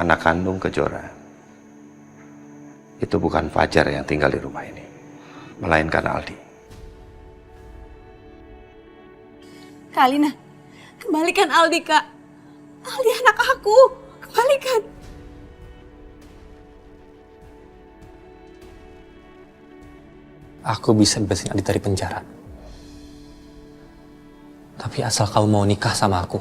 anak kandung Kejora itu bukan Fajar yang tinggal di rumah ini, melainkan Aldi. Kak Alina, kembalikan Aldi, Kak. Aldi anak aku, kembalikan. Aku bisa bebasin Aldi dari penjara. Tapi asal kamu mau nikah sama aku.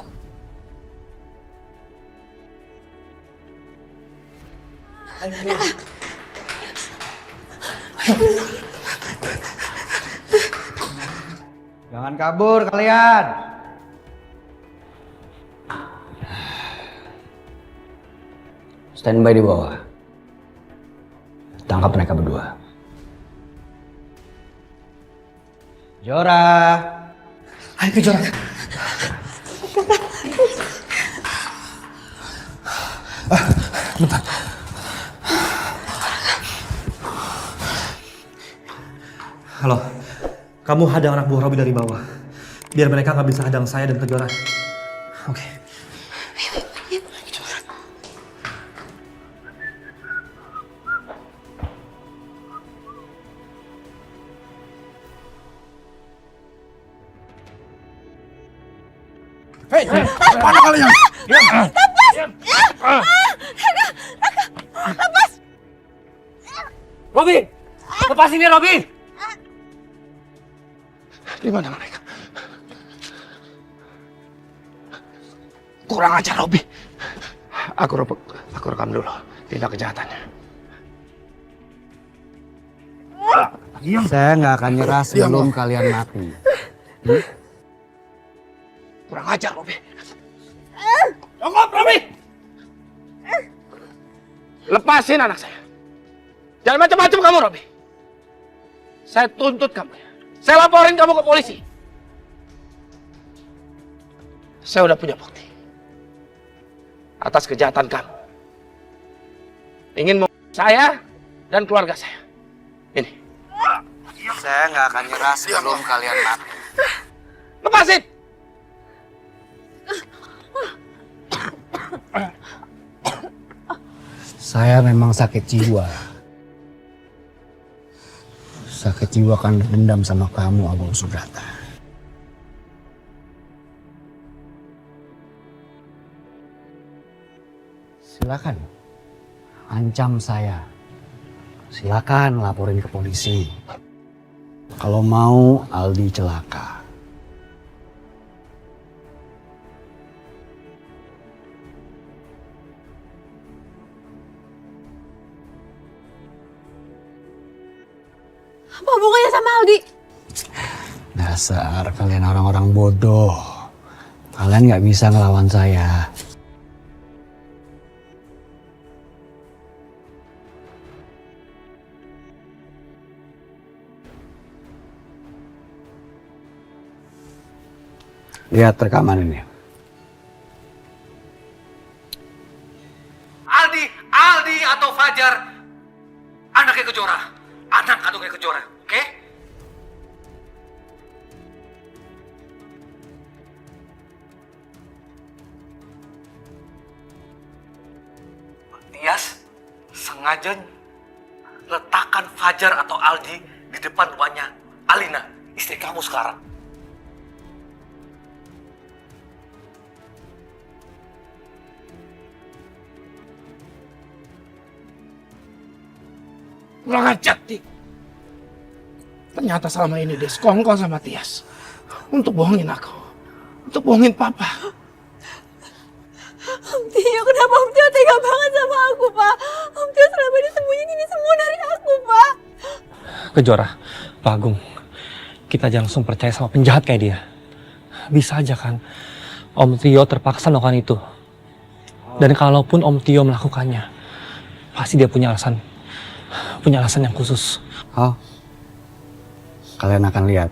Jangan kabur kalian. Standby di bawah. Tangkap mereka berdua. Jora. Ayo ke Jora. Bentar. Halo, kamu hadang anak buah Robi dari bawah. Biar mereka nggak bisa hadang saya dan Kejora. Oke. Hei, mana kalian? Diam. Lepas! Robi, lepasin dia, Robi. Di mana mereka? Kurang ajar, Robi. Aku rekam dulu tindak kejahatannya. Saya nggak akan nyerah sebelum kalian mati. Kurang ajar, Robi. Cukup, Robi. Lepasin anak saya. Jangan macam-macam kamu, Robi. Saya tuntut kamu. Saya laporin kamu ke polisi. Saya udah punya bukti atas kejahatan kamu. Ingin membunuh saya dan keluarga saya. Ini. Saya nggak akan nyerah sebelum kalian mati. Lepasin! Saya memang sakit jiwa. Sakit jiwa kan dendam sama kamu, Abang Subrata. Silakan, ancam saya. Silakan laporin ke polisi. Kalau mau Aldi celaka. Apa hubungannya sama Aldi? Dasar kalian orang-orang bodoh. Kalian nggak bisa ngelawan saya. Lihat rekaman ini. Aldi atau Fajar, anaknya Kejora, anak kandungnya Kejora, oke? Tias sengaja letakkan Fajar atau Aldi di depan rumahnya Alina, istri kamu sekarang. Kurang ajar, Dik. Ternyata selama ini dia sekongkol sama Tias. Untuk bohongin aku. Untuk bohongin Papa. Om Tio, kenapa Om Tio tega banget sama aku, Pak? Om Tio selama ini sembunyiin ini semua dari aku, Pak. Kejora, Pak Agung. Kita jangan langsung percaya sama penjahat kayak dia. Bisa aja kan Om Tio terpaksa melakukan itu. Dan kalaupun Om Tio melakukannya, pasti dia punya alasan yang khusus. Oh, kalian akan lihat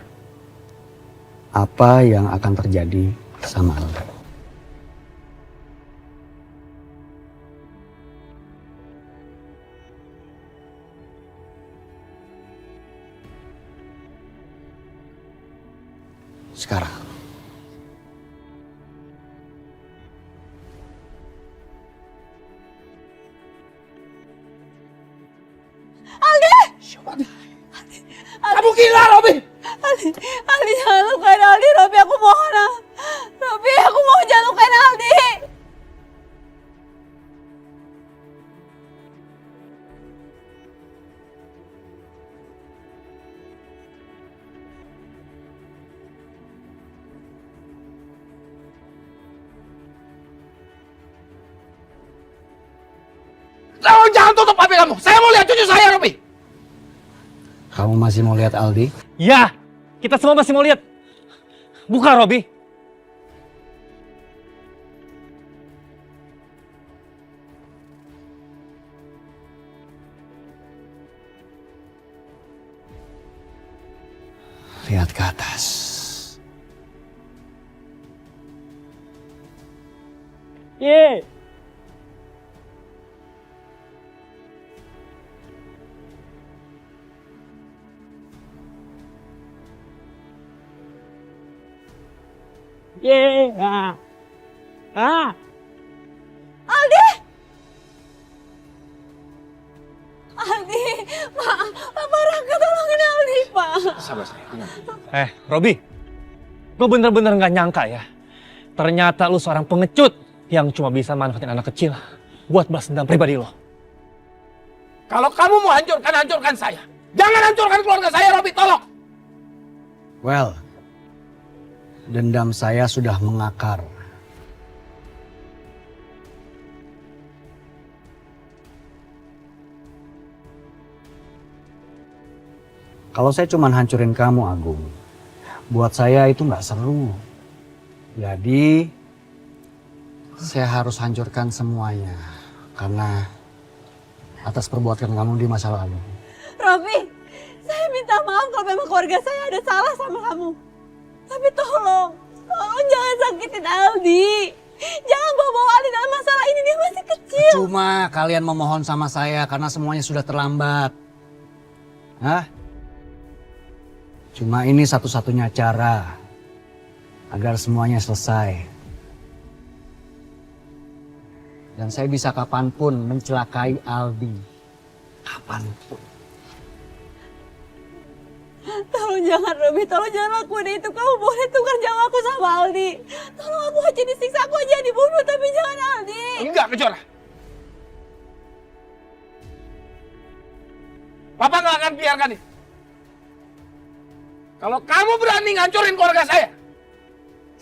apa yang akan terjadi sama Aldi. Sekarang. Kamu gila, Robi! Aldi jangan lukain Aldi, Robi aku mohon. Robi aku mau jangan lukain Aldi. Kamu jangan tutup HP kamu. Saya mau lihat cucu saya, Robi. Kamu masih mau lihat Aldi? Ya, kita semua masih mau lihat. Buka, Robi. Lihat ke atas. Ye. Ye. Aldi! Aldi, Papa Raka tolongin Aldi, Pak. Sabar saya. Robi. Gue bener-bener gak nyangka ya. Ternyata lu seorang pengecut yang cuma bisa manfaatin anak kecil buat balas dendam pribadi lo. Kalau kamu mau hancurkan saya. Jangan hancurkan keluarga saya, Robi, tolong. Well, dendam saya sudah mengakar. Kalau saya cuma hancurin kamu, Agung, buat saya itu nggak seru. Jadi, saya harus hancurkan semuanya. Karena atas perbuatan kamu di masa lalu. Robi, saya minta maaf kalau memang keluarga saya ada salah sama kamu. Tapi tolong jangan sakitin Aldi. Jangan bawa Aldi dalam masalah ini, dia masih kecil. Cuma kalian memohon sama saya karena semuanya sudah terlambat. Hah? Cuma ini satu-satunya cara agar semuanya selesai. Dan saya bisa kapanpun mencelakai Aldi. Kapanpun. Tolong jangan, Robi, tolong jangan lakuin itu. Kamu boleh tukar nyawa aku sama Aldi. Tolong aku aja disiksa, aku aja dibunuh, tapi jangan Aldi. Enggak, Kejora. Papa nggak akan biarkan itu. Kalau kamu berani ngancurin keluarga saya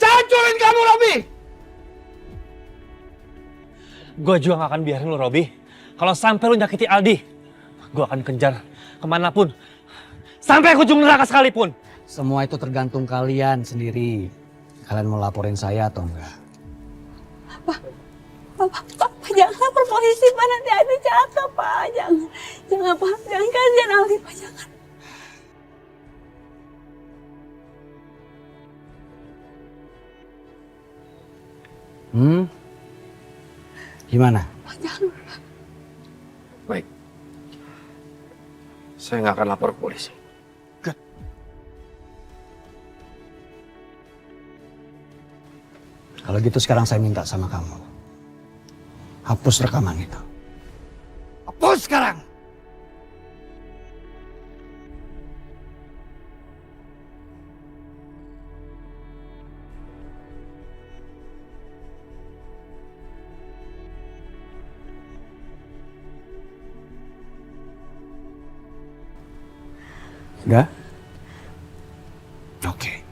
hancurin kamu, Robi. Gue juga gak akan biarin lo, Robi. Kalau sampai lo nyakiti Aldi, gue akan kejar kemanapun. Sampai ke ujung neraka sekalipun. Semua itu tergantung kalian sendiri. Kalian mau laporin saya atau enggak? Papa, jangan lapor polisi, Pak. Nanti Aldi jatuh, Pak. Jangan, Pak. Jangan, kasihan Aldi, Pak. Jangan. Gimana? Pak, jangan. Baik. Saya nggak akan lapor ke polisi. Kalau gitu sekarang saya minta sama kamu. Hapus rekaman itu. Hapus sekarang! Udah? Oke.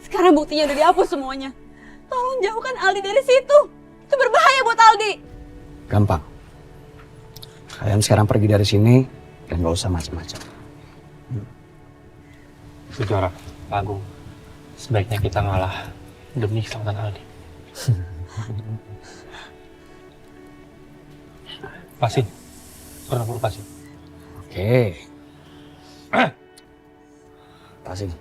Sekarang buktinya udah dihapus semuanya. Tolong jauhkan Aldi dari situ. Itu berbahaya buat Aldi. Gampang. Kalian sekarang pergi dari sini dan gak usah macam-macam. Kejora, Pak Agung, sebaiknya kita ngalah demi keselamatan Aldi. Pasin, pernah perlu pasin. Oke. Pasin.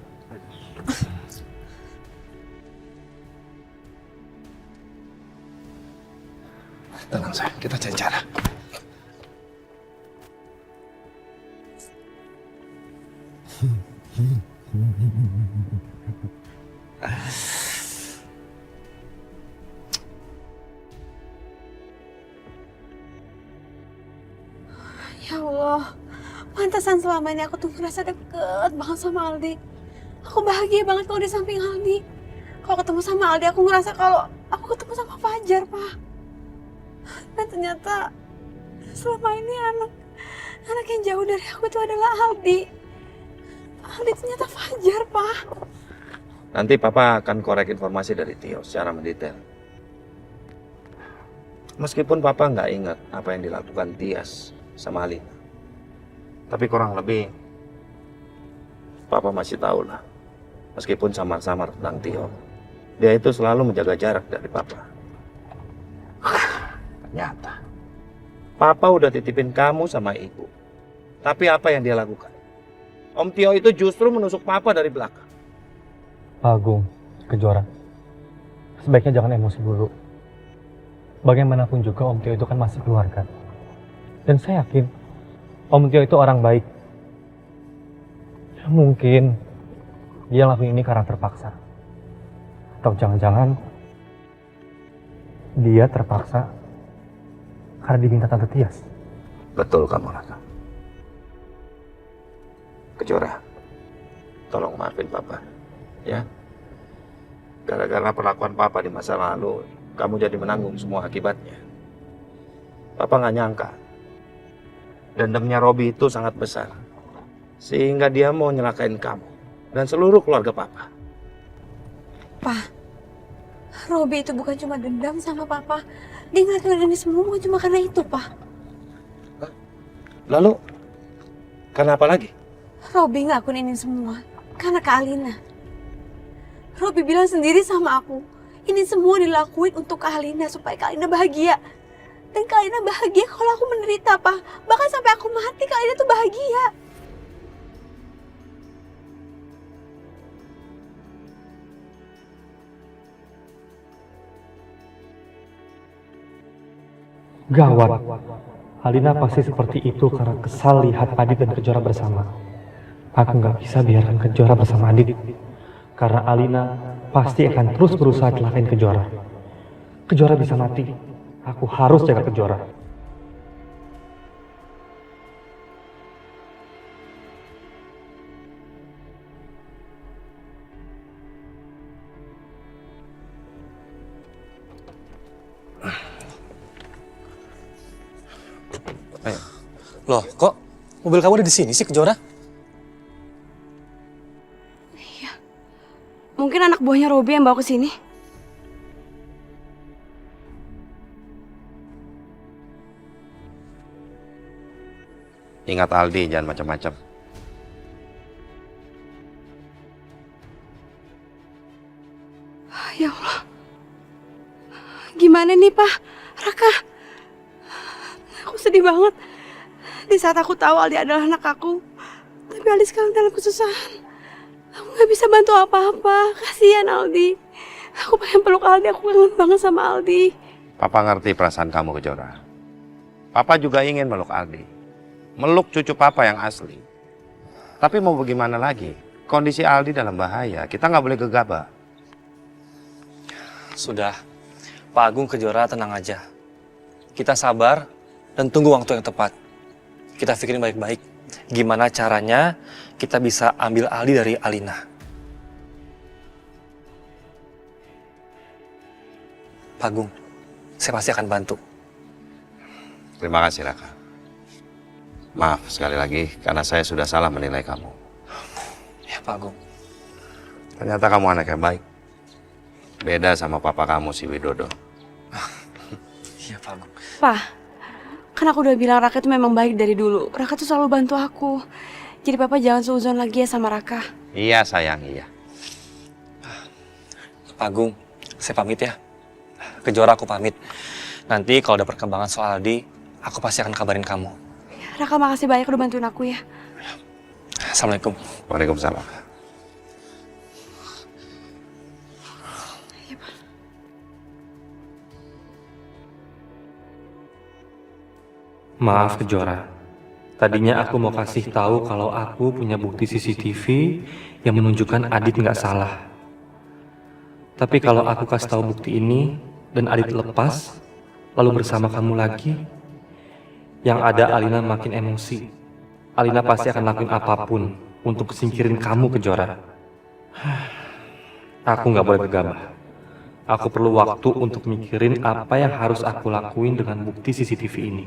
Tenang sayang, kita cari cara. Ya Ya Allah, pantesan selama ini aku tuh ngerasa deket banget sama Aldi. Aku bahagia banget kalau di samping Aldi. Kalau ketemu sama Aldi, aku ngerasa kalau aku ketemu sama Fajar, Pak. Dan ternyata selama ini anak yang jauh dari aku itu adalah Aldi. Aldi ternyata Fajar, Pak. Nanti Papa akan korek informasi dari Tio secara mendetail. Meskipun Papa nggak ingat apa yang dilakukan Tias sama Alina. Tapi kurang lebih, Papa masih tahu lah. Meskipun samar-samar tentang Tio, dia itu selalu menjaga jarak dari Papa. Ternyata, Papa udah titipin kamu sama Ibu. Tapi apa yang dia lakukan? Om Tio itu justru menusuk Papa dari belakang. Pak Agung, Kejora, sebaiknya jangan emosi dulu. Bagaimanapun juga Om Tio itu kan masih keluarga. Dan saya yakin Om Tio itu orang baik. Ya, mungkin dia lakuin ini karena terpaksa. Atau jangan-jangan dia terpaksa karena diminta Tante Tias. Betul kamu, Raka. Kejora, tolong maafin Papa, ya. Gara-gara perlakuan Papa di masa lalu, kamu jadi menanggung semua akibatnya. Papa nggak nyangka, dendamnya Robi itu sangat besar, sehingga dia mau nyelakain kamu dan seluruh keluarga Papa. Pak, Robi itu bukan cuma dendam sama Papa. Dia ngelakuin ini semua bukan cuma karena itu, Pak. Lalu, karena apa lagi? Robi ngelakuin ini semua karena Kak Alina. Robi bilang sendiri sama aku, ini semua dilakuin untuk Kak Alina supaya Kak Alina bahagia. Dan Kak Alina bahagia kalau aku menderita, Pak. Bahkan sampai aku mati, Kak Alina tuh bahagia. Gawat. Alina pasti seperti itu karena kesal lihat Adit dan Kejora bersama. Aku nggak bisa biarkan Kejora bersama Adit. Karena Alina pasti akan terus berusaha celakain Kejora. Kejora bisa mati. Aku harus jaga Kejora. Loh, kok mobil kamu ada di sini sih, Kejora? Mungkin anak buahnya Robi yang bawa ke sini. Ingat Aldi, jangan macam-macam. Ya Allah. Gimana nih, Pak? Raka. Aku sedih banget. Di saat aku tahu Aldi adalah anak aku. Tapi Aldi sekarang dalam kesusahan. Aku gak bisa bantu apa-apa. Kasihan Aldi. Aku pengen peluk Aldi. Aku kangen banget sama Aldi. Papa ngerti perasaan kamu, Kejora. Papa juga ingin meluk Aldi. Meluk cucu Papa yang asli. Tapi mau bagaimana lagi? Kondisi Aldi dalam bahaya. Kita nggak boleh gegabah. Sudah, Pak Agung, Kejora, tenang aja. Kita sabar dan tunggu waktu yang tepat. Kita pikirin baik-baik gimana caranya kita bisa ambil Aldi dari Alina. Pak Agung, saya pasti akan bantu. Terima kasih, Raka. Maaf sekali lagi karena saya sudah salah menilai kamu. Ya, Pak Agung. Ternyata kamu anak yang baik. Beda sama papa kamu, si Widodo. Iya, Pak Agung. Pak, kan aku udah bilang Raka itu memang baik dari dulu. Raka tuh selalu bantu aku. Jadi Papa jangan suuzon lagi ya sama Raka. Iya, sayang, iya. Pak Agung, saya pamit ya. Kejora aku pamit. Nanti kalau ada perkembangan soal Aldi, aku pasti akan kabarin kamu. Raka makasih banyak udah bantuin aku ya. Assalamualaikum. Waalaikumsalam. Maaf Kejora, tadinya aku mau kasih tahu kalau aku punya bukti CCTV yang menunjukkan Adit nggak salah. Tapi kalau aku kasih tahu bukti ini dan Adit lepas, lalu bersama kamu lagi, Yang ada Alina makin emosi. Alina pasti akan lakuin apapun untuk singkirin kamu Kejora. Aku nggak boleh gegabah. Aku perlu waktu untuk mikirin apa yang harus aku lakuin dengan bukti CCTV ini.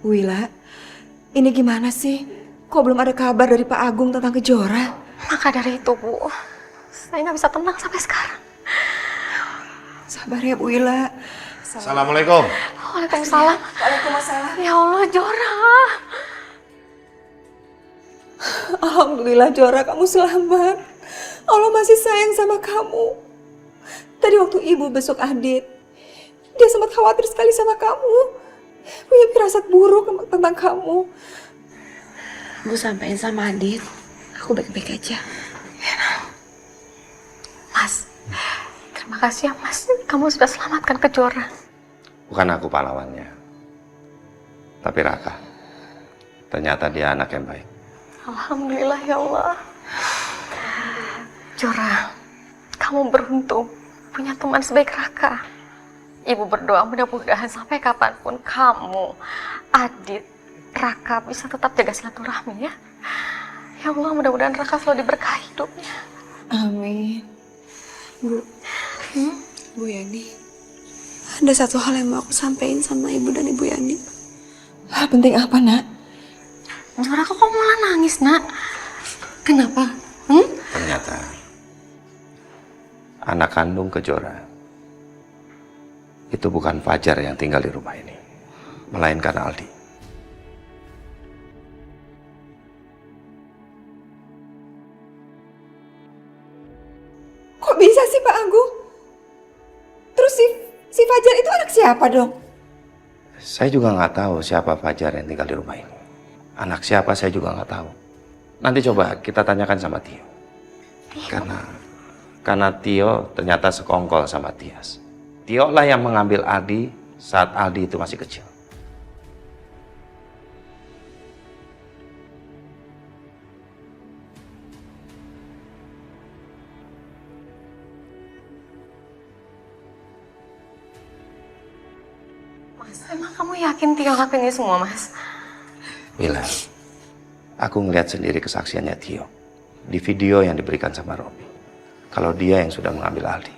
Wila, ini gimana sih? Kok belum ada kabar dari Pak Agung tentang Kejora? Maka dari itu, Bu, saya nggak bisa tenang sampai sekarang. Sabar ya, Bu Wila. Assalamualaikum. Waalaikumsalam. Waalaikumsalam. Ya Allah, Jora. Alhamdulillah, Jora, kamu selamat. Allah masih sayang sama kamu. Tadi waktu ibu besok Adit, dia sempat khawatir sekali sama kamu. Punya firasat buruk tentang kamu. Bu sampein sama Adit, aku baik-baik aja. Mas, terima kasih ya, Mas. Kamu sudah selamatkan Kejora. Bukan aku pahlawannya, tapi Raka. Ternyata dia anak yang baik. Alhamdulillah ya Allah. Jora, kamu beruntung punya teman sebaik Raka. Ibu berdoa mudah-mudahan sampai kapanpun kamu, Adit, Raka bisa tetap jaga silaturahmi ya. Ya Allah, mudah-mudahan Raka selalu diberkahi hidupnya. Amin. Bu, Bu Yani, ada satu hal yang mau aku sampaikan sama Ibu dan Ibu Yani. Hal penting apa, Nak? Jora, kok kamu malah nangis, Nak? Kenapa? Ternyata anak kandung Kejora itu bukan Fajar yang tinggal di rumah ini, melainkan Aldi. Kok bisa sih Pak Agung? Terus si Fajar itu anak siapa dong? Saya juga nggak tahu siapa Fajar yang tinggal di rumah ini. Anak siapa saya juga nggak tahu. Nanti coba kita tanyakan sama Tio. Karena Tio ternyata sekongkol sama Tias. Tio lah yang mengambil Aldi saat Aldi itu masih kecil. Mas, emang kamu yakin Tio lakuin ini semua, Mas? Bila, aku ngeliat sendiri kesaksiannya Tio di video yang diberikan sama Robi. Kalau dia yang sudah mengambil Aldi.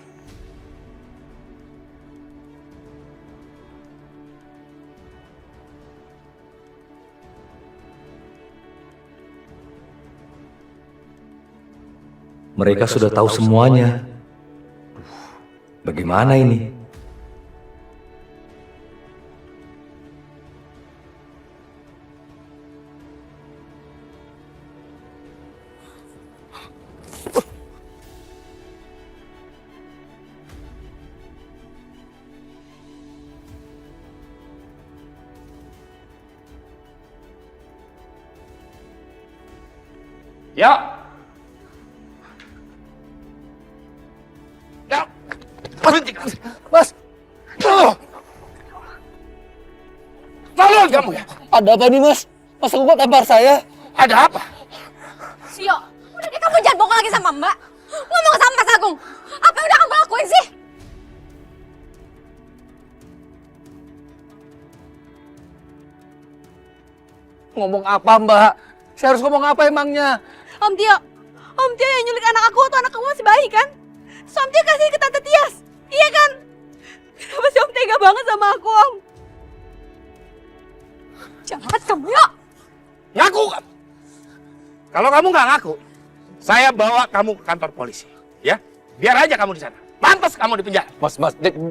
Mereka sudah tahu semuanya. Bagaimana ini? Ya. Ya. Berhenti. Mas, Tolong kamu ya. ada apa nih Mas? Mas aku kok tampar saya? Ada apa? Sio, udah deh kamu jangan bohong lagi sama Mbak. Ngomong sama Mas Agung. Apa yang udah kamu lakuin sih? Ngomong apa Mbak? Saya harus ngomong apa emangnya? Om Tio yang nyulik anak aku atau anak kamu masih bayi kan? So, Om Tio kasih ke Tante Tias, iya kan? Kenapa sih Om tega banget sama aku, Om? Jahat kamu ya! Ngaku kamu. Kalau kamu nggak ngaku, saya bawa kamu ke kantor polisi. Ya, biar aja kamu di sana. Pantas kamu di penjara. Mas,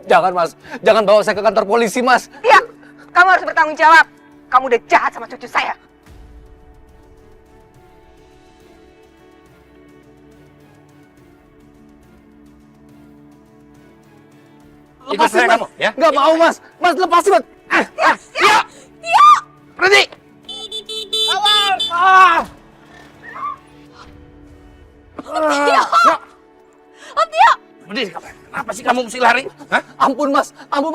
jangan Mas. Jangan bawa saya ke kantor polisi Mas. Iya, kamu harus bertanggung jawab. Kamu udah jahat sama cucu saya. Ikut saya kamu, ya. Nggak mau Mas. Mas lepasin Mas. Tio! Berhenti! Awal! Tio! Om Tio! Berdiri kamu. Kenapa sih kamu mesti lari? Hah? Ampun Mas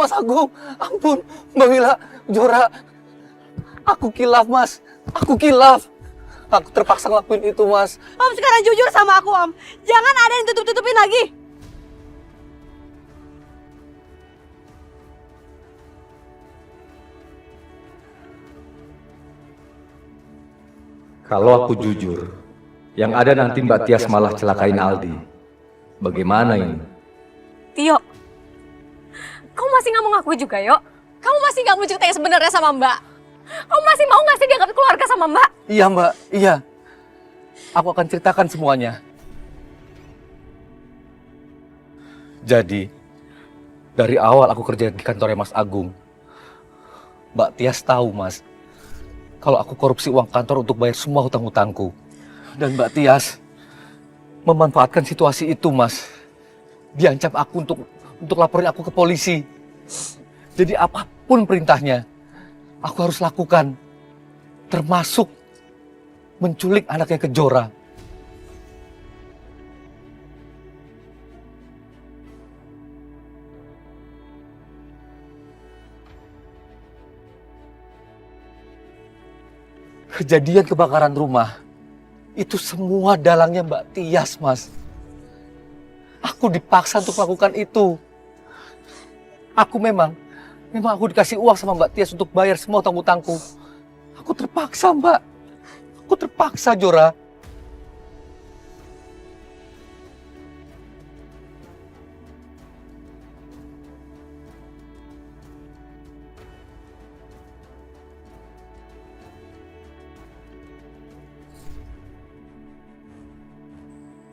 Agung. Ampun, Mbak Wila, Jora. Aku kilaf Mas. Aku terpaksa ngelakuin itu Mas. Om sekarang jujur sama aku, Om. Jangan ada yang tutup-tutupin lagi. Kalau aku jujur, yang ada nanti Mbak Tias malah celakain Aldi. Bagaimana ini? Tio, kamu masih nggak mau ngaku juga, Yo? Kamu masih nggak mau cerita yang sebenarnya sama Mbak? Kamu masih mau nggak sih dianggap keluarga sama Mbak? Iya Mbak, iya. Aku akan ceritakan semuanya. Jadi, dari awal aku kerja di kantornya Mas Agung, Mbak Tias tahu Mas, kalau aku korupsi uang kantor untuk bayar semua hutang-hutangku. Dan Mbak Tias memanfaatkan situasi itu Mas. Diancam aku untuk laporin aku ke polisi. Jadi apapun perintahnya, aku harus lakukan. Termasuk menculik anaknya Kejora. Kejadian kebakaran rumah, itu semua dalangnya Mbak Tias, Mas. Aku dipaksa untuk melakukan itu. Aku memang aku dikasih uang sama Mbak Tias untuk bayar semua utang-utangku. Aku terpaksa, Mbak. Aku terpaksa, Jora.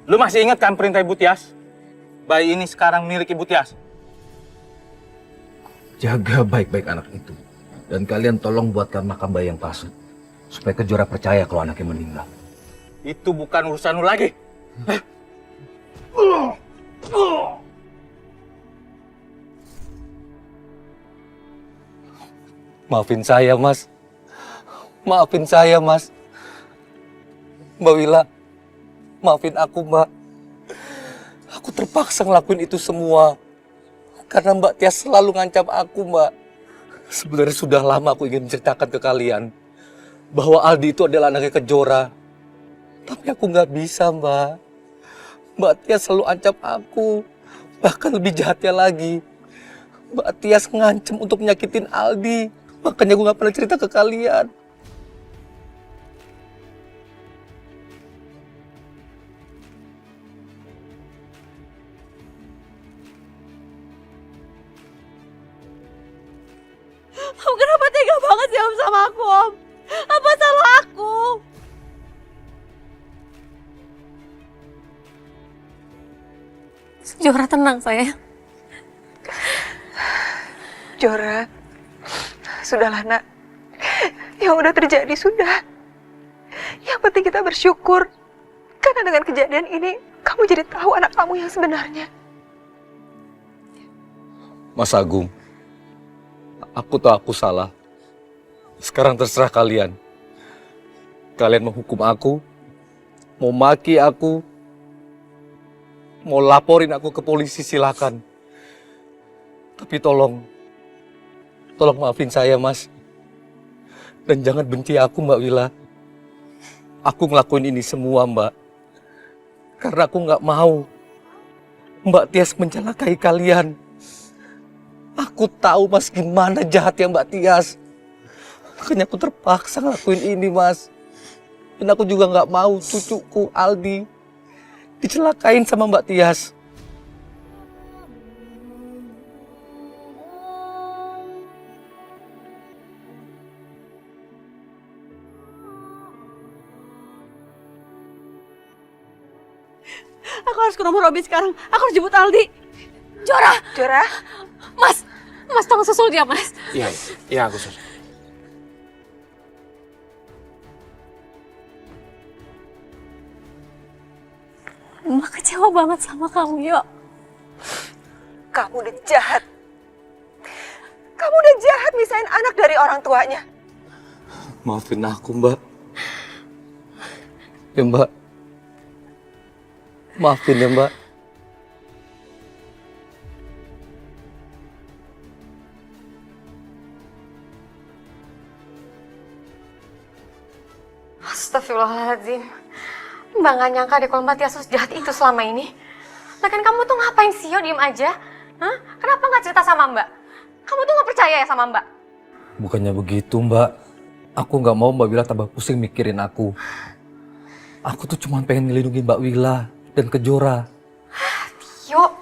Lu masih ingat kan perintah Ibu Tias? Bayi ini sekarang milik Ibu Tias. Jaga baik-baik anak itu. Dan kalian tolong buatkan makam bayi yang palsu. Supaya Kejora percaya kalau anaknya meninggal. Itu bukan urusan lu lagi. Maafin saya, Mas. Maafin saya, Mas. Mbak Wila, maafin aku, Mbak. Aku terpaksa ngelakuin itu semua. Karena Mbak Tias selalu ngancam aku, Mbak. Sebenarnya sudah lama aku ingin menceritakan ke kalian bahwa Aldi itu adalah anaknya Kejora. Tapi aku nggak bisa, Mbak. Mbak Tias selalu ancam aku. Bahkan lebih jahatnya lagi, Mbak Tias ngancam untuk nyakitin Aldi. Makanya aku nggak pernah cerita ke kalian. Om, kenapa tega banget sih Om sama aku, Om? Apa salah aku? Jora, tenang sayang. Jora, sudahlah nak. Yang udah terjadi sudah. Yang penting kita bersyukur. Karena dengan kejadian ini, kamu jadi tahu anak kamu yang sebenarnya. Mas Agung, aku tahu aku salah. Sekarang terserah kalian. Kalian mau hukum aku, mau maki aku, mau laporin aku ke polisi, silakan. Tapi tolong maafin saya, Mas. Dan jangan benci aku, Mbak Wila. Aku ngelakuin ini semua, Mbak. Karena aku nggak mau Mbak Tias mencelakai kalian. Aku tahu, Mas, gimana jahatnya Mbak Tias. Makanya aku terpaksa ngelakuin ini, Mas. Dan aku juga nggak mau cucuku, Aldi, dicelakain sama Mbak Tias. Aku harus ke rumah Robi sekarang. Aku harus jemput Aldi. Jora, Jora, Mas tolong susul dia, Mas. Iya aku susul. Mbak kecewa banget sama kamu, Yo. kamu udah jahat. Kamu udah jahat misahin anak dari orang tuanya. Maafin aku, Mbak. Ya, Mbak. Maafin ya, Mbak. Astagfirullahaladzim. Mbak nggak nyangka deh kalau Mbak Tias jahat itu selama ini. Bahkan kamu tuh ngapain sih, Yo, diem aja? Hah? Kenapa nggak cerita sama Mbak? Kamu tuh nggak percaya ya sama Mbak? Bukannya begitu, Mbak. Aku nggak mau Mbak Wila tambah pusing mikirin aku. Aku tuh cuma pengen ngelindungi Mbak Wila dan Kejora. Yuk.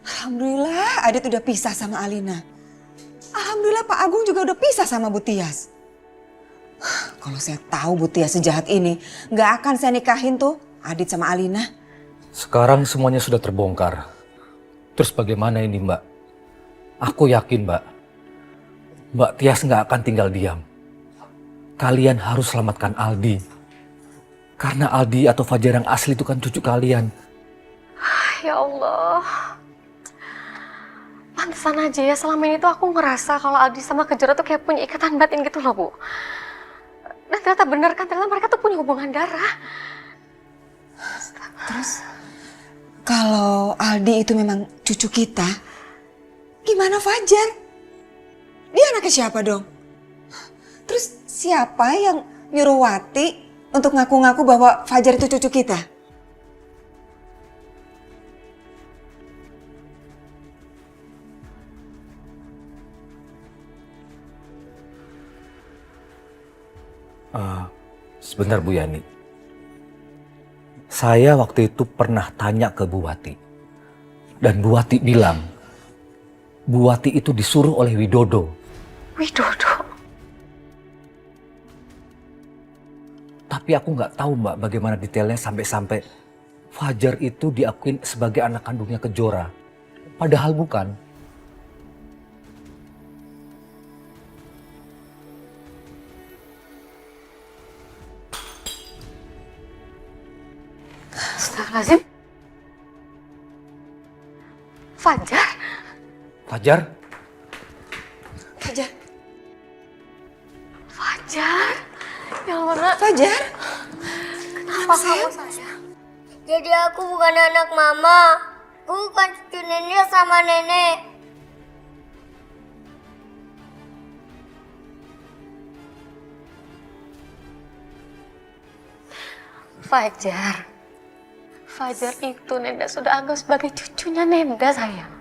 Alhamdulillah Adit udah pisah sama Alina. Alhamdulillah Pak Agung juga udah pisah sama Bu Tias. Kalau saya tahu Bu Tias sejahat ini, nggak akan saya nikahin tuh Adit sama Alina. Sekarang semuanya sudah terbongkar. Terus bagaimana ini Mbak? Aku yakin Mbak Tias nggak akan tinggal diam. Kalian harus selamatkan Aldi. Karena Aldi atau Fajar yang asli itu kan cucu kalian. Ya Allah. Pantesan aja ya selama ini tuh aku ngerasa kalau Aldi sama Kejora tuh kayak punya ikatan batin gitu loh, Bu. Dan ternyata bener kan, ternyata mereka tuh punya hubungan darah. Terus kalau Aldi itu memang cucu kita, gimana Fajar? Dia anaknya siapa dong? Terus siapa yang nyuruh Wati untuk ngaku-ngaku bahwa Fajar itu cucu kita? Sebentar Bu Yani. Saya waktu itu pernah tanya ke Bu Wati. Dan Bu Wati bilang, Bu Wati itu disuruh oleh Widodo. Widodo? Tapi aku nggak tahu Mbak bagaimana detailnya sampai-sampai Fajar itu diakuin sebagai anak kandungnya Kejora. Padahal bukan. Astagfirullahaladzim. Fajar? Fajar? Fajar. Fajar? Ya Allah, Nak. Fajar? Kenapa kamu, sayang? Jadi aku bukan anak mama. Aku bukan cucu nenek sama nenek. Fajar. Fajar itu Nenda sudah anggap sebagai cucunya Nenda, sayang.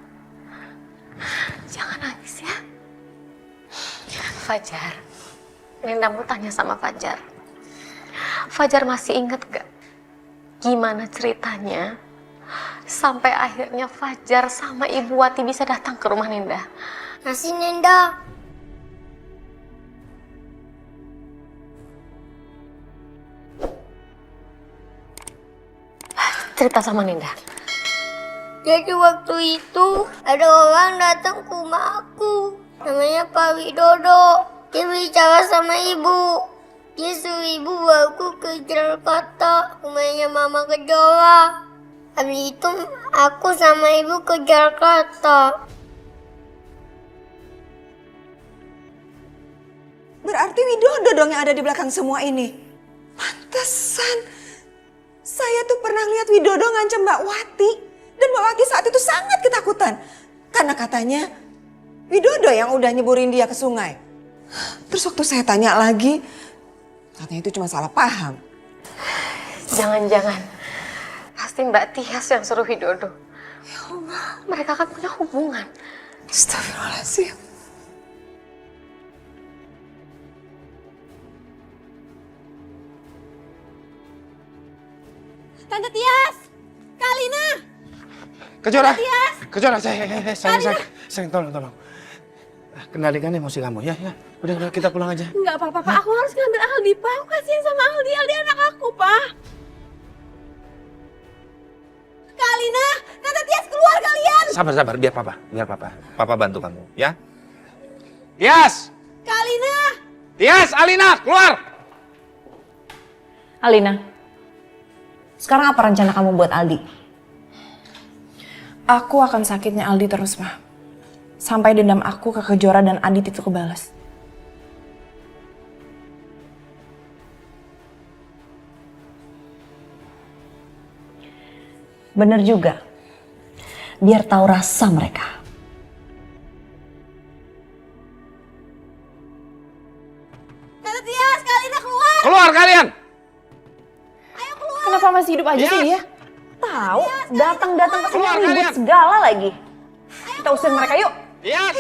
Jangan nangis ya. Fajar, Nenda mau tanya sama Fajar. Fajar masih ingat gak gimana ceritanya sampai akhirnya Fajar sama Ibu Wati bisa datang ke rumah Nenda? Masih Nenda. Cerita sama Nenda. Jadi waktu itu ada orang datang ke rumah aku. Namanya Pak Widodo. Dia bicara sama ibu. Dia suruh ibu bawa aku ke Jakarta, rumahnya Mama Kejora. Habis itu aku sama ibu ke Jakarta. Berarti Widodo dong yang ada di belakang semua ini. Pantesan. Saya tuh pernah lihat Widodo ngancam Mbak Wati. Dan Mbak Wati saat itu sangat ketakutan. Karena katanya Widodo yang udah nyeburin dia ke sungai. Terus waktu saya tanya lagi, katanya itu cuma salah paham. Jangan-jangan pasti Mbak Tias yang suruh Widodo. Ya Allah. Mereka kan punya hubungan. Astagfirullahaladzim. Tante Tias! Kalina! Kejora! Kejora, sayang, tolong. Kendalikan emosi kamu ya. Udah, kita pulang aja. Enggak apa-apa, Pak. Aku harus ngambil Aldi, Pak. Aku kasihan sama Aldi. Aldi anak aku, Pak. Kalina! Tante Tias keluar kalian! Sabar, biar papa. Papa bantu kamu, ya. Tias! Kalina! Tias, Alina, keluar! Alina, sekarang apa rencana kamu buat Aldi? Aku akan sakitnya Aldi terus, Ma. Sampai dendam aku ke Kejora dan Adit itu kebalas. Bener juga. Biar tahu rasa mereka. Tante Tias, Kalina keluar! Keluar kalian! Kenapa masih hidup aja sih dia? Tahu, datang ke sini Keluar ribut kalian! segala lagi. Kita usir mereka yuk. Tias!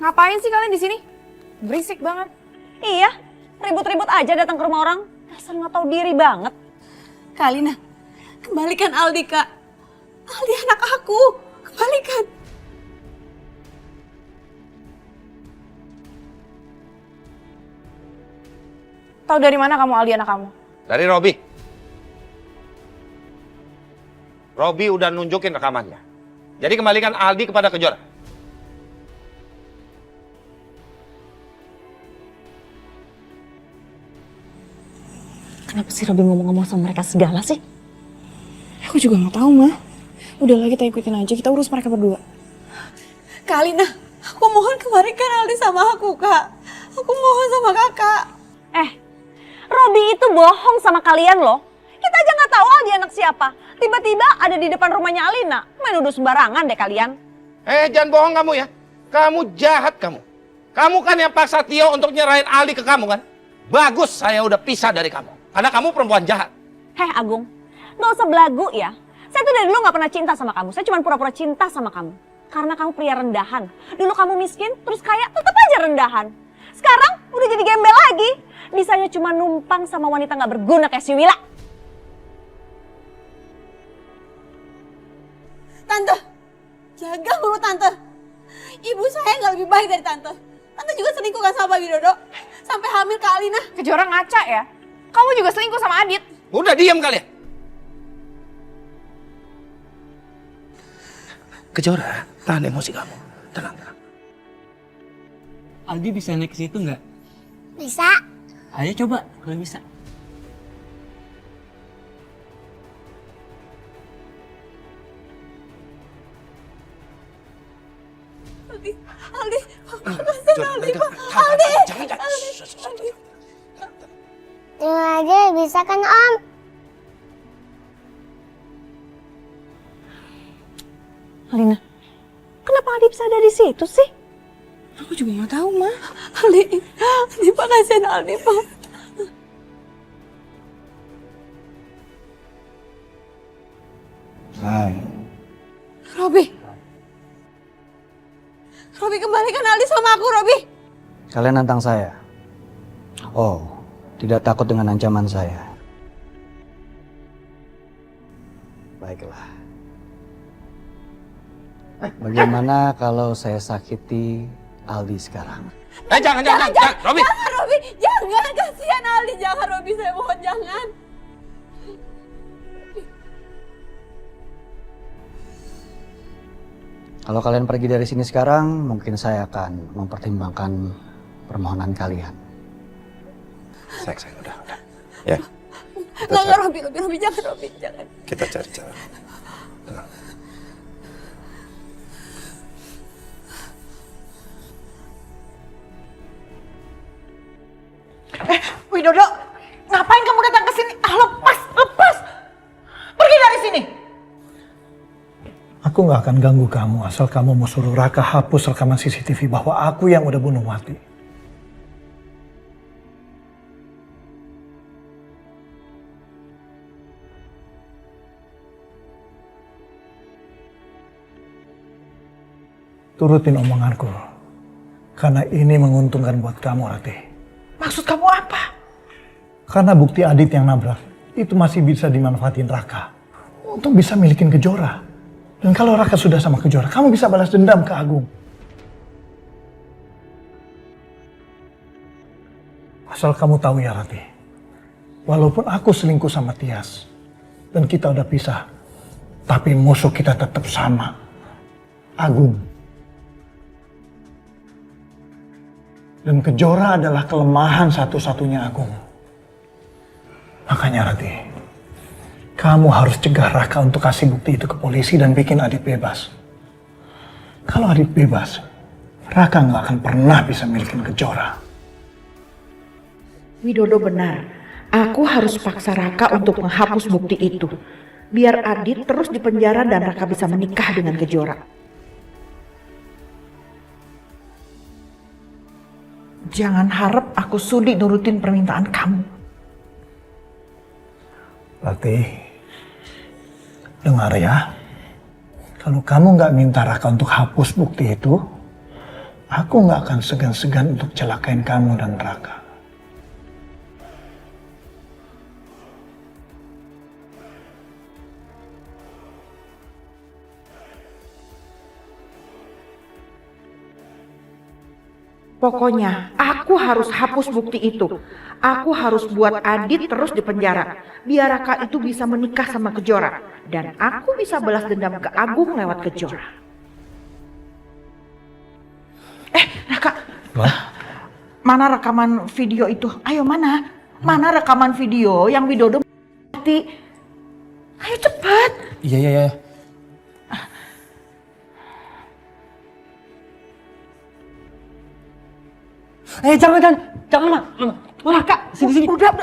Ngapain sih kalian di sini? Berisik banget. Iya, ribut-ribut aja datang ke rumah orang. Dasar nggak tahu diri banget. Kalina, kembalikan Aldi, Kak. Aldi anak aku. Kembalikan. Tahu dari mana kamu Aldi anak kamu? Dari Robi. Robi udah nunjukin rekamannya. Jadi kembalikan Aldi kepada Kejora. Kenapa sih Robi ngomong-ngomong sama mereka segala sih? Aku juga nggak tahu, Ma. Udahlah kita ikutin aja, kita urus mereka berdua. Kalina, aku mohon kembalikan Aldi sama aku, Kak. Aku mohon sama Kakak. Robi itu bohong sama kalian loh. Kita aja nggak tahu Aldi anak siapa. Tiba-tiba ada di depan rumahnya Alina. Main nuduh sembarangan deh kalian. Jangan bohong kamu ya. Kamu jahat kamu. Kamu kan yang paksa Tio untuk nyerahin Aldi ke kamu kan? Bagus, saya udah pisah dari kamu. Karena kamu perempuan jahat. Agung, nggak usah belagu ya. Saya tuh dari dulu nggak pernah cinta sama kamu. Saya cuma pura-pura cinta sama kamu. Karena kamu pria rendahan. Dulu kamu miskin, terus kaya, tetap aja rendahan. Sekarang udah jadi gembel lagi. Bisanya cuma numpang sama wanita nggak berguna kayak si Wila. Tante, jaga mulut Tante. Ibu saya nggak lebih baik dari Tante. Tante juga selingkuh kan sama Pak Widodo. Sampai hamil ke Alina. Kejora ngaca ya. Kamu juga selingkuh sama Adit. Udah diam kalian. Kejora, tahan emosi kamu. Tenang. Aldi bisa naik ke situ nggak? Bisa. Ayo coba kalau bisa. Aldi, Aldi, Aldi. Terima aja bisa kan Om? Alina, kenapa Aldi bisa ada di situ sih? Aku juga nggak tahu, Ma. Aldi, Pak, kasihan Aldi, Pak. Hai. Robi, kembalikan Aldi sama aku, Robi. Kalian nantang saya? Oh, tidak takut dengan ancaman saya? Baiklah. Bagaimana kalau saya sakiti Aldi sekarang? Jangan, Robi. Jangan, Robi. Jangan, kasihan Aldi. Jangan, Robi. Saya mohon, jangan. Kalau kalian pergi dari sini sekarang, mungkin saya akan mempertimbangkan permohonan kalian. Sayang, udah. Ya. Nggak, Robi, jangan, Robi, jangan. Kita cari cara. Tenang. Widodo, ngapain kamu datang ke sini? Lepas! Pergi dari sini! Aku nggak akan ganggu kamu asal kamu mau suruh Raka hapus rekaman CCTV bahwa aku yang udah bunuh Wati. Turutin omonganku, karena ini menguntungkan buat kamu, Rati. Maksud kamu apa? Karena bukti Adit yang nabrak itu masih bisa dimanfaatin Raka untuk bisa milikin Kejora. Dan kalau Raka sudah sama Kejora, kamu bisa balas dendam ke Agung. Asal kamu tahu ya, Rati, walaupun aku selingkuh sama Tias dan kita udah pisah, tapi musuh kita tetap sama, Agung. Dan Kejora adalah kelemahan satu-satunya Agung. Makanya Rati, kamu harus cegah Raka untuk kasih bukti itu ke polisi dan bikin Adit bebas. Kalau Adit bebas, Raka nggak akan pernah bisa milikin Kejora. Widodo benar. Aku harus paksa Raka untuk menghapus bukti itu. Biar Adit terus dipenjara dan Raka bisa menikah dengan Kejora. Jangan harap aku sudi nurutin permintaan kamu. Rati, dengar ya. Kalau kamu nggak minta Raka untuk hapus bukti itu, aku nggak akan segan-segan untuk celakain kamu dan Raka. Pokoknya, aku harus hapus bukti itu. Aku harus buat Adit terus di penjara. Biar Raka itu bisa menikah sama Kejora. Dan aku bisa balas dendam ke Agung lewat Kejora. Raka. Mana rekaman video itu? Ayo mana? Mana rekaman video yang Widodo mati? Ayo cepat. Iya. Jangan, Ma. Raka, sini. Udah.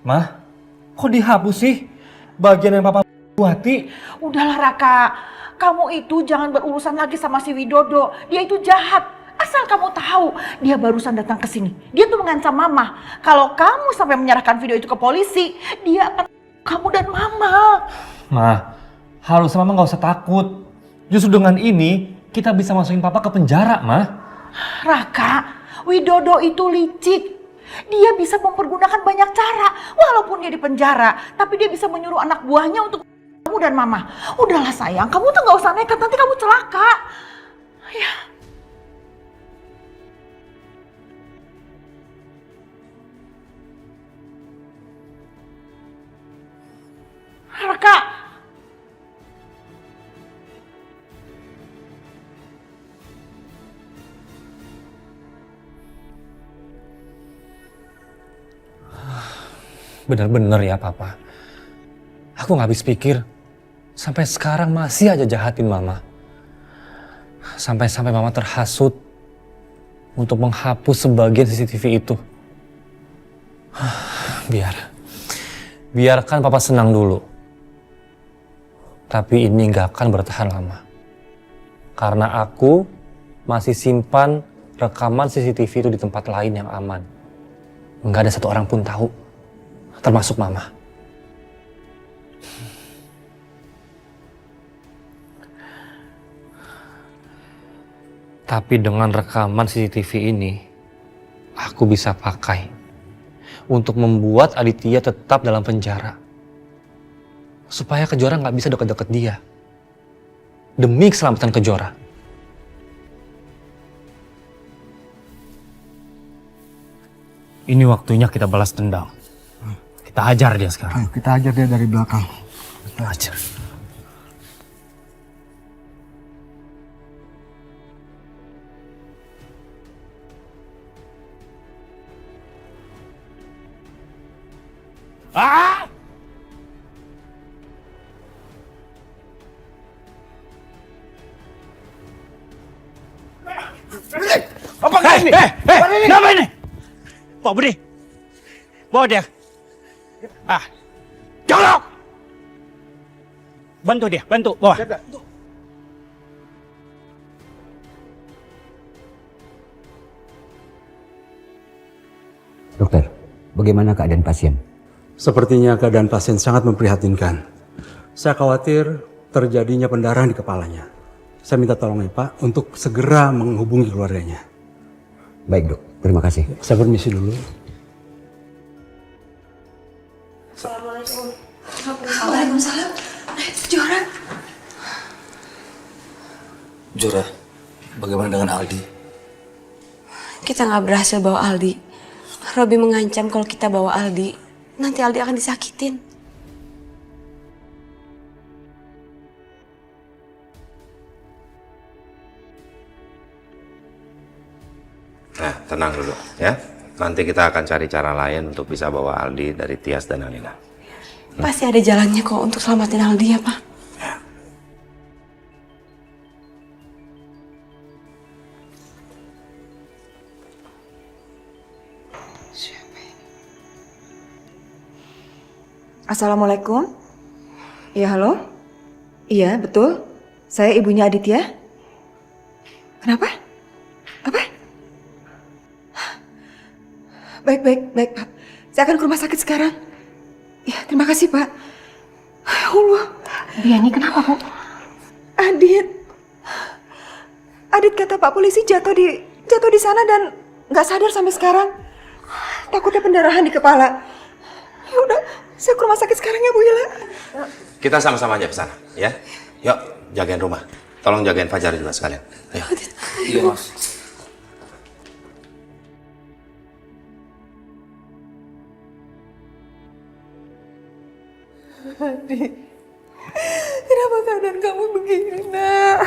Ma, kok dihapus sih bagian yang papa buati? Udahlah Raka, kamu itu jangan berurusan lagi sama si Widodo. Dia itu jahat. Asal kamu tahu, dia barusan datang ke sini. Dia tuh mengancam Mama. Kalau kamu sampai menyerahkan video itu ke polisi, dia akan kamu dan Mama. Ma, harusnya Mama nggak usah takut. Justru dengan ini kita bisa masukin papa ke penjara, Ma. Raka, Widodo itu licik. Dia bisa mempergunakan banyak cara. Walaupun dia di penjara, tapi dia bisa menyuruh anak buahnya untuk kamu dan Mama. Udahlah sayang, kamu tuh nggak usah nekat, nanti kamu celaka. Ya. Raka. Bener-bener ya papa. Aku gak habis pikir. Sampai sekarang masih aja jahatin Mama. Sampai-sampai Mama terhasut untuk menghapus sebagian CCTV itu. Biarkan papa senang dulu. Tapi ini gak akan bertahan lama. Karena aku masih simpan rekaman CCTV itu di tempat lain yang aman. Gak ada satu orang pun tahu. Termasuk Mama. Tapi dengan rekaman CCTV ini, aku bisa pakai untuk membuat Aditya tetap dalam penjara. Supaya Kejora nggak bisa deket-deket dia. Demi keselamatan Kejora. Ini waktunya kita balas dendam. Kita hajar dia sekarang. Ayo, kita hajar dia dari belakang. Kita hajar. Apa ini? Kenapa ini? Pak Budi, bawa dia. Colok! Bantu dia, bantu, bawa. Dokter, bagaimana keadaan pasien? Sepertinya keadaan pasien sangat memprihatinkan. Saya khawatir terjadinya pendarahan di kepalanya. Saya minta tolong ya Pak untuk segera menghubungi keluarganya. Baik dok, terima kasih. Saya permisi dulu. Assalamualaikum. Waalaikumsalam. Jora. Jora, bagaimana dengan Aldi? Kita nggak berhasil bawa Aldi. Robi mengancam kalau kita bawa Aldi, nanti Aldi akan disakitin. Nah, tenang dulu ya. Nanti kita akan cari cara lain untuk bisa bawa Aldi dari Tias dan Alina. Pasti ada jalannya kok untuk selamatin Aldi ya, Pak. Assalamualaikum. Iya, halo? Iya, betul. Saya ibunya Aditya. Kenapa? Apa? Baik, Pak. Saya akan ke rumah sakit sekarang. Ya, terima kasih, Pak. Ya Allah. Biani kenapa, Bu? Adit kata Pak polisi jatuh di sana dan nggak sadar sampai sekarang. Takutnya pendarahan di kepala. Ya udah, saya ke rumah sakit sekarang ya Bu Ila. Kita sama-sama aja ke sana, ya. Yuk, jagain rumah. Tolong jagain Fajar juga sekalian. Ayo. Iya, Mas. Adit, kenapa keadaan kamu begini, Nak?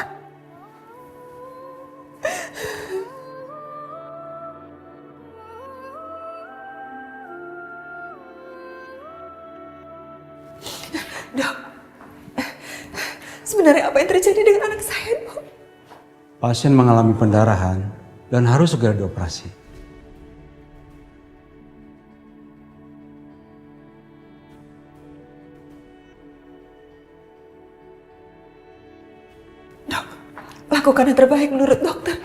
Dok, sebenarnya apa yang terjadi dengan anak saya, Dok? Pasien mengalami pendarahan dan harus segera dioperasi. Dok, lakukan yang terbaik menurut dokter.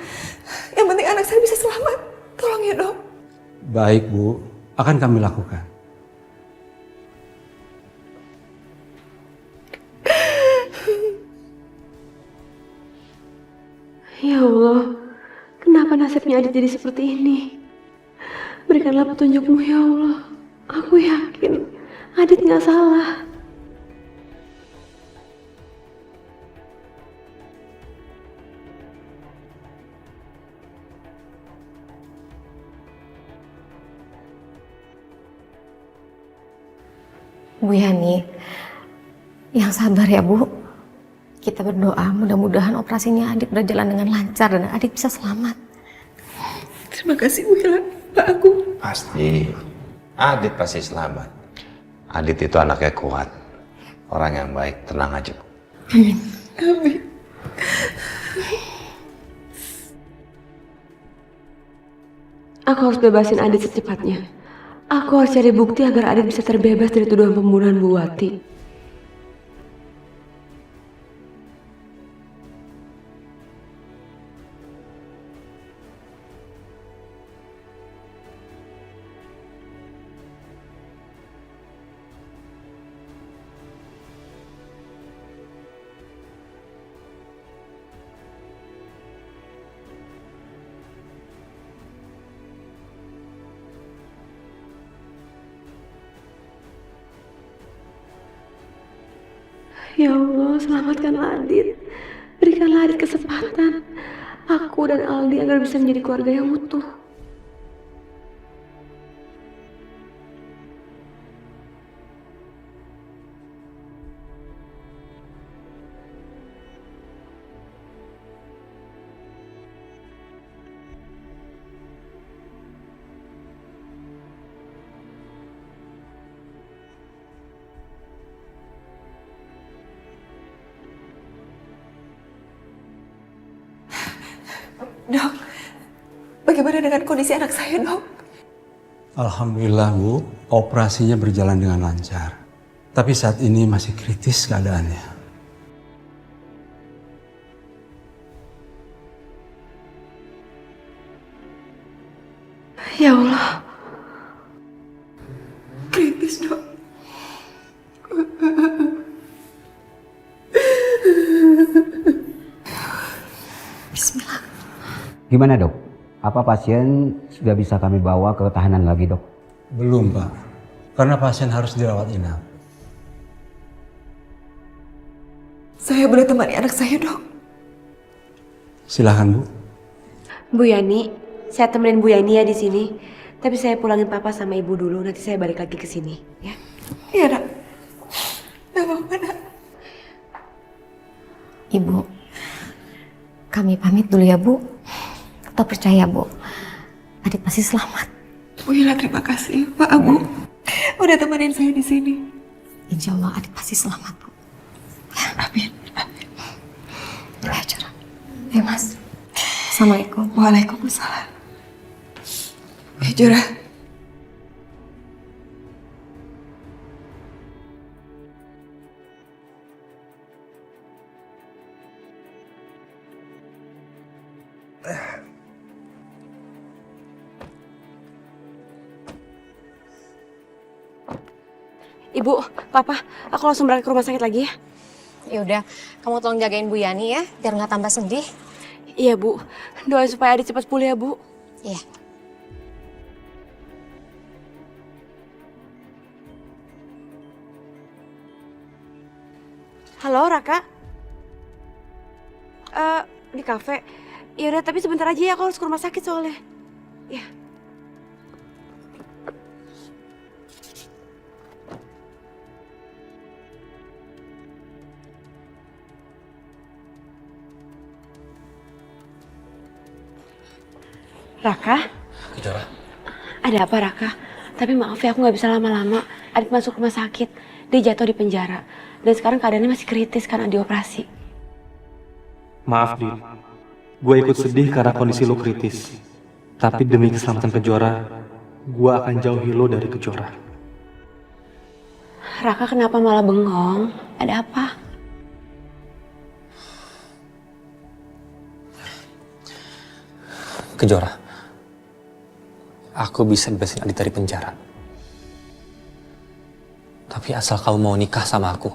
Yang penting anak saya bisa selamat. Tolong ya, Dok. Baik, Bu. Akan kami lakukan. Ya Allah, kenapa nasibnya Adit jadi seperti ini? Berikanlah petunjukmu ya Allah. Aku yakin Adit nggak salah. Bu Yani, yang sabar ya Bu. Kita berdoa mudah-mudahan operasinya Adit berjalan dengan lancar dan Adit bisa selamat. Terima kasih Bu Ila, Pak Agung. Pasti. Adit pasti selamat. Adit itu anaknya kuat. Orang yang baik, tenang aja, Bu. Amin. Amin. Aku harus bebasin Adit secepatnya. Aku harus cari bukti agar Adit bisa terbebas dari tuduhan pembunuhan Bu Wati. Ya Allah, selamatkanlah Adit. Berikanlah Adit kesempatan. Aku dan Aldi agar bisa menjadi keluarga yang utuh. Dok, bagaimana dengan kondisi anak saya, Dok? Alhamdulillah, Bu. Operasinya berjalan dengan lancar. Tapi saat ini masih kritis keadaannya. Ya Allah. Kritis, Dok. Bismillah. Gimana dok? Apa pasien sudah bisa kami bawa ke tahanan lagi dok? Belum, Pak. Karena pasien harus dirawat inap. Saya boleh temani anak saya, Dok? Silahkan, Bu. Bu Yani, saya temenin Bu Yani ya di sini. Tapi saya pulangin papa sama ibu dulu, nanti saya balik lagi ke sini, ya. Iya, Nak. Gak apa-apa, Nak. Ibu, kami pamit dulu ya Bu. Tetap percaya Bu, Adit pasti selamat. Bu Ila, terima kasih, Pak Agung. Udah temenin saya di sini. Insya Allah Adit pasti selamat Bu. Ya. Amin. Amin. Ya, Jora. Ya Mas. Assalamualaikum. Waalaikumsalam. Jora. Ibu, Papa, aku langsung berangkat ke rumah sakit lagi ya. Ya udah, kamu tolong jagain Bu Yani ya, biar nggak tambah sedih. Iya, Bu. Doain supaya Adit cepat pulih ya, Bu. Iya. Halo, Raka. Di kafe. Ya udah, tapi sebentar aja ya, aku harus ke rumah sakit soalnya. Ya. Raka? Kejora. Ada apa, Raka? Tapi maaf ya, aku nggak bisa lama-lama. Adit masuk rumah sakit. Dia jatuh di penjara. Dan sekarang keadaannya masih kritis karena dioperasi. Maaf, Dit. Gue ikut sedih karena kondisi lo kritis. Tapi demi keselamatan Kejora, gue akan jauhi lo dari Kejora. Raka kenapa malah bengong? Ada apa? Kejora. Aku bisa bebasin Adit dari penjara. Tapi asal kamu mau nikah sama aku.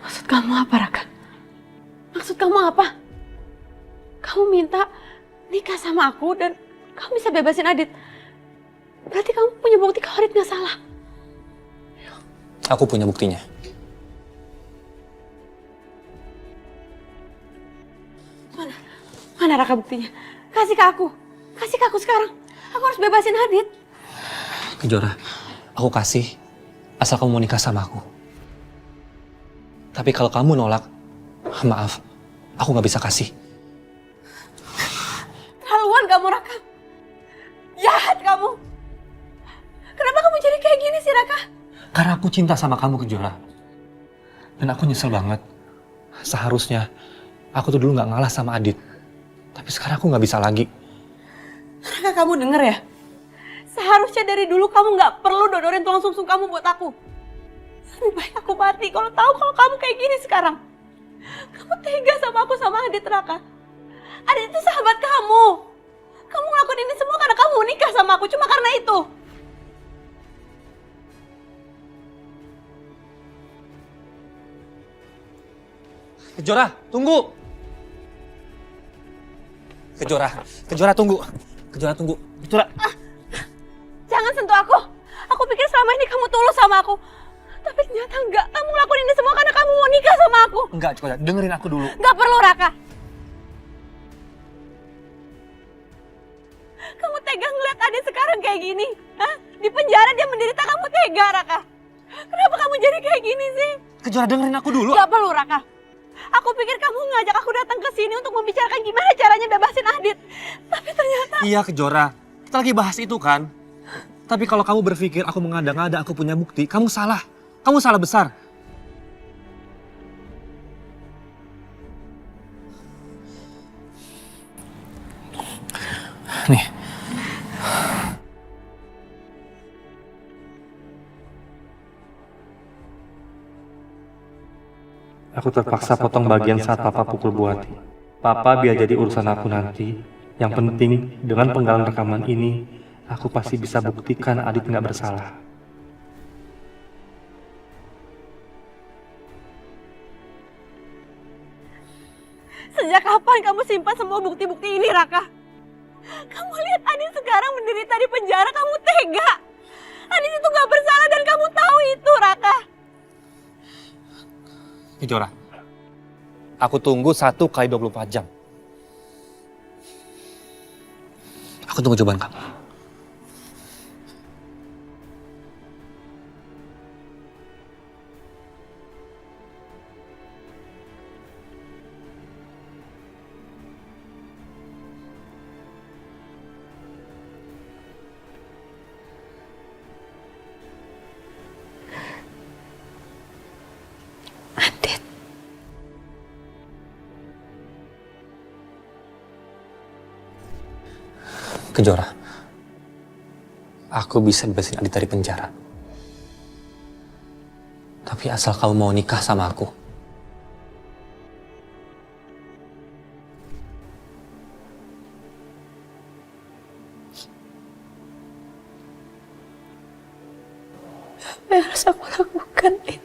Maksud kamu apa, Raka? Maksud kamu apa? Kamu minta nikah sama aku dan kamu bisa bebasin Adit. Berarti kamu punya bukti kalau Adit nggak salah. Aku punya buktinya. Mana Raka buktinya? Kasih ke aku. Kasih ke aku sekarang. Aku harus bebasin Adit. Kejora, aku kasih asal kamu mau nikah sama aku. Tapi kalau kamu nolak, maaf, aku nggak bisa kasih. Terlaluan kamu, Raka. Jahat kamu. Kenapa kamu jadi kayak gini sih, Raka? Karena aku cinta sama kamu, Kejora. Dan aku nyesel banget. Seharusnya aku tuh dulu nggak ngalah sama Adit. Tapi sekarang aku nggak bisa lagi. Raka, kamu denger ya? Seharusnya dari dulu kamu nggak perlu dodorin tulang sumsum kamu buat aku. Lebih baik aku mati kalau tahu kalau kamu kayak gini sekarang. Kamu tega sama aku sama Adit, Raka. Adit itu sahabat kamu. Kamu ngelakuin ini semua karena kamu nikah sama aku, cuma karena itu. Kejora, tunggu! Kejora tunggu. Kejora tunggu. Kejora. Jangan sentuh aku. Aku pikir selama ini kamu tulus sama aku. Tapi ternyata enggak. Kamu ngelakuin ini semua karena kamu mau nikah sama aku. Enggak, Kejora. Dengerin aku dulu. Enggak perlu, Raka. Kamu tega ngeliat Adit sekarang kayak gini? Hah? Di penjara dia menderita, kamu tega, Raka. Kenapa kamu jadi kayak gini sih? Kejora, dengerin aku dulu. Enggak perlu, Raka. Aku pikir kamu ngajak aku datang ke sini untuk membicarakan gimana caranya bebasin Adit. Tapi ternyata... Iya, Kejora. Kita lagi bahas itu kan. Tapi kalau kamu berpikir aku mengada-ngada, aku punya bukti, kamu salah. Kamu salah besar. Nih. Aku terpaksa potong bagian saat Papa pukul Bu Ati. Papa biar jadi urusan aku nanti. Yang penting, dengan penggalan rekaman ini, aku pasti bisa buktikan Adit nggak bersalah. Sejak kapan kamu simpan semua bukti-bukti ini, Raka? Kamu lihat Adit sekarang menderita di penjara, kamu tega. Adit itu gak bersalah dan kamu tahu itu, Raka. Kejora, aku tunggu 1 kali 24 jam. Aku tunggu jawaban kamu. Kejora, aku bisa bebasin Adit dari penjara. Tapi asal kamu mau nikah sama aku. yang harus aku lakukan, Din?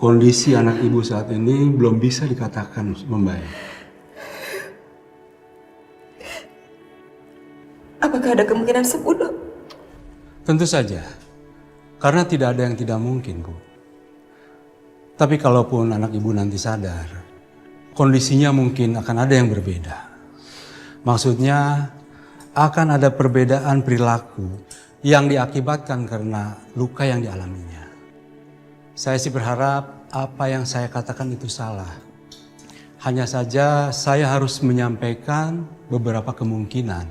Kondisi anak ibu saat ini belum bisa dikatakan membaik. Apakah ada kemungkinan sembuh, Dok? Tentu saja, karena tidak ada yang tidak mungkin, Bu. Tapi kalaupun anak ibu nanti sadar, kondisinya mungkin akan ada yang berbeda. Maksudnya, akan ada perbedaan perilaku yang diakibatkan karena luka yang dialaminya. Saya sih berharap apa yang saya katakan itu salah. Hanya saja saya harus menyampaikan beberapa kemungkinan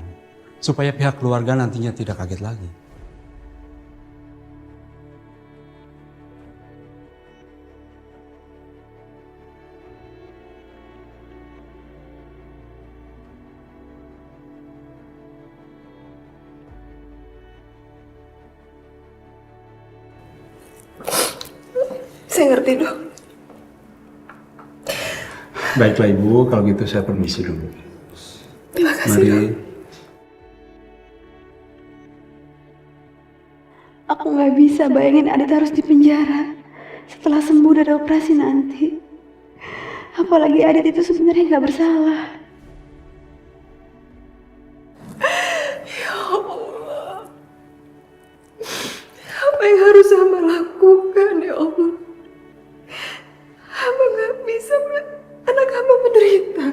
supaya pihak keluarga nantinya tidak kaget lagi. Saya ngerti, Dok. Baiklah Ibu, kalau gitu saya permisi dulu. Terima kasih, Mari. Dok. Aku nggak bisa bayangin Adit harus di penjara setelah sembuh dari operasi nanti. Apalagi Adit itu sebenarnya nggak bersalah. Ya Allah. Apa yang harus hamba lakukan, ya Allah? Hamba nggak bisa melihat anak hamba menderita.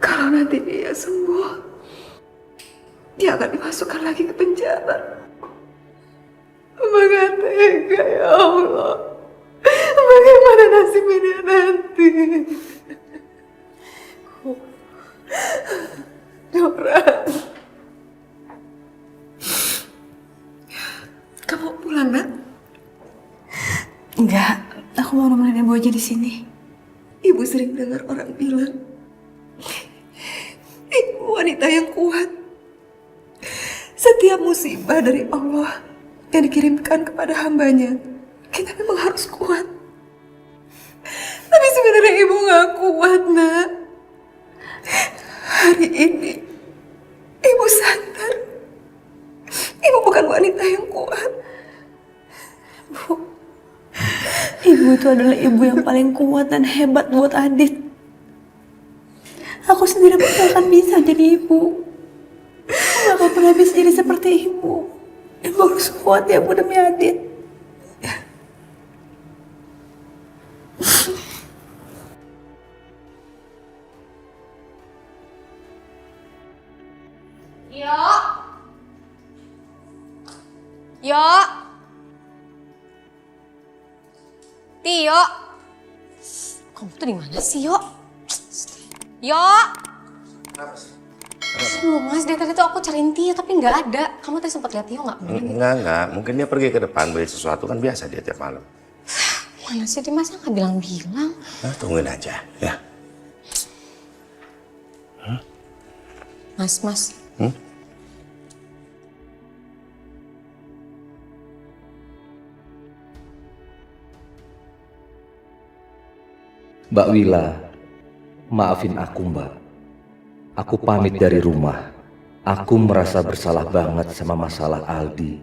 Kalau nanti dia sembuh, dia akan dimasukkan lagi ke penjara. Hamba nggak tega, ya Allah. Bagaimana nasibnya dia nanti? Dora, kamu pulang, Nak? Enggak, aku mau nemenin Ibu aja di sini. Ibu sering dengar orang bilang, ibu wanita yang kuat. Setiap musibah dari Allah yang dikirimkan kepada hambanya, kita memang harus kuat. Tapi sebenarnya ibu gak kuat, Nak. Hari ini, ibu sadar, ibu bukan wanita yang kuat. Bu, Ibu itu adalah ibu yang paling kuat dan hebat buat Adit. Aku sendiri pun gak akan bisa jadi ibu. Aku gak akan pernah bisa jadi seperti ibu. Ibu harus kuat ya, Bu, demi Adit. Yo. Tio. Kamu tuh di mana sih, Yo? Yo. Kenapa sih? Aduh, Mas, dari tadi tuh aku cariin Tio tapi nggak ada. Kamu tadi sempat lihat Tio nggak? Enggak. Mungkin dia pergi ke depan beli sesuatu, kan biasa dia tiap malam. Mana sih dia, masa nggak bilang-bilang? Nah, tungguin aja, ya. Mas. Mbak Wila, maafin aku Mbak. Aku pamit dari rumah. Aku merasa bersalah banget sama masalah Aldi.